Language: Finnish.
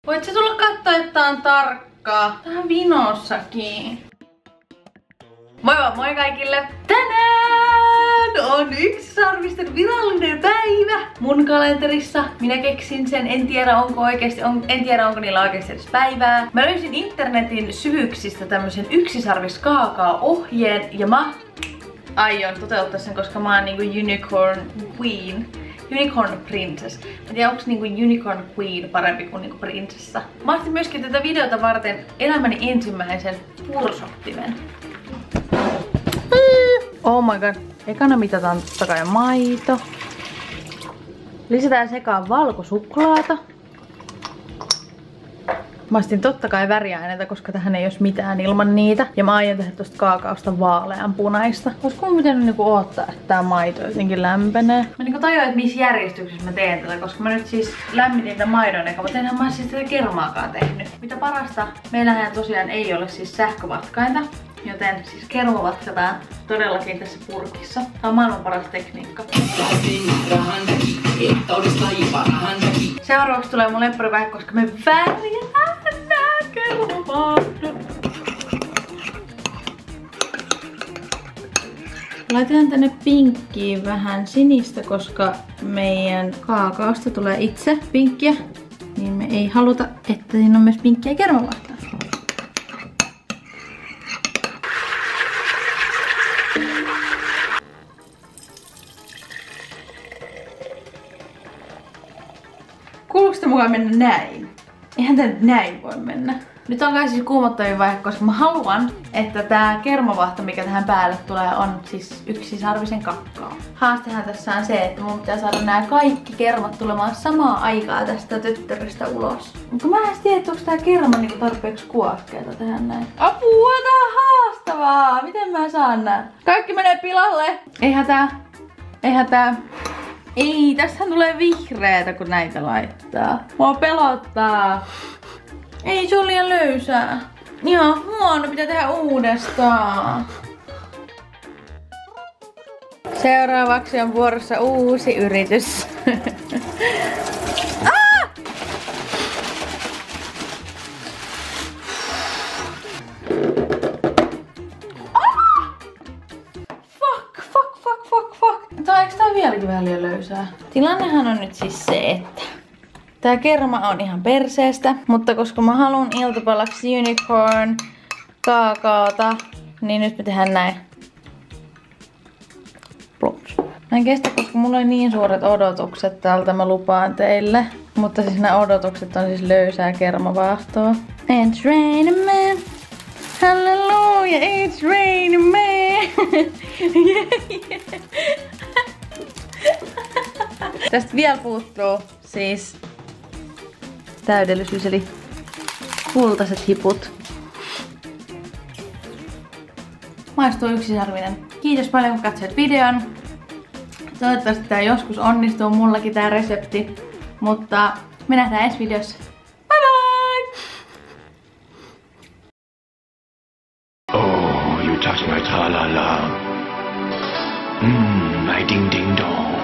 Voit sä tulla kattoo, että on tarkkaa? Tää on vinossakin. Moi kaikille! Tänään on yksisarvisten virallinen päivä mun kalenterissa. Minä keksin sen, en tiedä onko niillä oikeesti edes päivää. Mä löysin internetin syvyyksistä tämmösen yksisarviskaakao-ohjeen ja mä aion toteuttaa sen, koska mä oon niinku unicorn queen. Unicorn princess. Mä tiedän, onks niinku unicorn queen parempi kuin niinku prinsessa. Mä ostin myöskin tätä videota varten elämäni ensimmäisen pursottimen. Oh my god. Ekana mitataan totta kai maito. Lisätään sekaan valkosuklaata. Mä ostin totta kai väriaineita, koska tähän ei olisi mitään ilman niitä. Ja mä aion tehdä tosta kaakaosta vaaleanpunaista. Olisiko mun pitänyt niinku odottaa, että tää maito jotenkin lämpenee? Mä niinku tajuan, että missä järjestyksessä mä teen tätä, koska mä nyt siis lämmitin tämän maidon eka, mutta enhän mä siis tätä kermaakaan tehnyt. Mitä parasta, meillähän tosiaan ei ole siis sähkövatkainta. Joten siis kermavatkataan todellakin tässä purkissa. Tää on maailman paras tekniikka. Seuraavaksi tulee mun lempparivähe, koska me värjätään nää kermavahdot. Laitetaan tänne pinkkiin vähän sinistä, koska meidän kaakaosta tulee itse pinkkiä. Niin me ei haluta, että siinä on myös pinkkiä kermavahtoa. Kuuluuko sitä mukaan mennä näin? Eihän tää nyt näin voi mennä. Nyt on kai siis kuumottavin vaihe, koska mä haluan, että tää kermavahto, mikä tähän päälle tulee, on siis yksisarvisen kakao. Haastehan tässä on se, että mun pitää saada nämä kaikki kermat tulemaan samaa aikaa tästä tötteröstä ulos. Mutta mä en tiedä, että onko tää kerma niinku tarpeeksi kuohkeeta tehdä näin. Apua, tää on haastavaa! Miten mä saan nää? Kaikki menee pilalle! Ei hätää. Ei hätää. Ei, tässähän tulee vihreätä, kun näitä laittaa. Mua pelottaa. Ei, se on liian löysää. Ihan huono, pitää tehdä uudestaan. Seuraavaksi on vuorossa uusi yritys. Eikö tää vieläkin vähän liian löysää? Tilannehan on nyt siis se, että tää kerma on ihan perseestä, mutta koska mä haluan iltapalaksi unicorn kaakaota, niin nyt me tehdään näin. Plops. Mä en kestä, koska mulla oli niin suuret odotukset tältä, mä lupaan teille. Mutta siis nämä odotukset on siis löysää kermavaahtoa. It's raining man. Hallelujah, it's raining man. Yeah. Tästä vielä puuttuu siis täydellisyys eli kultaiset hiput. Maistuu yksisarvinen. Kiitos paljon kun katsoit videon. Toivottavasti tää joskus onnistuu mullakin tää resepti. Mutta me nähdään ensi videossa. Bye bye! Oh, you touch my tra-la-la. My ding-ding-dong.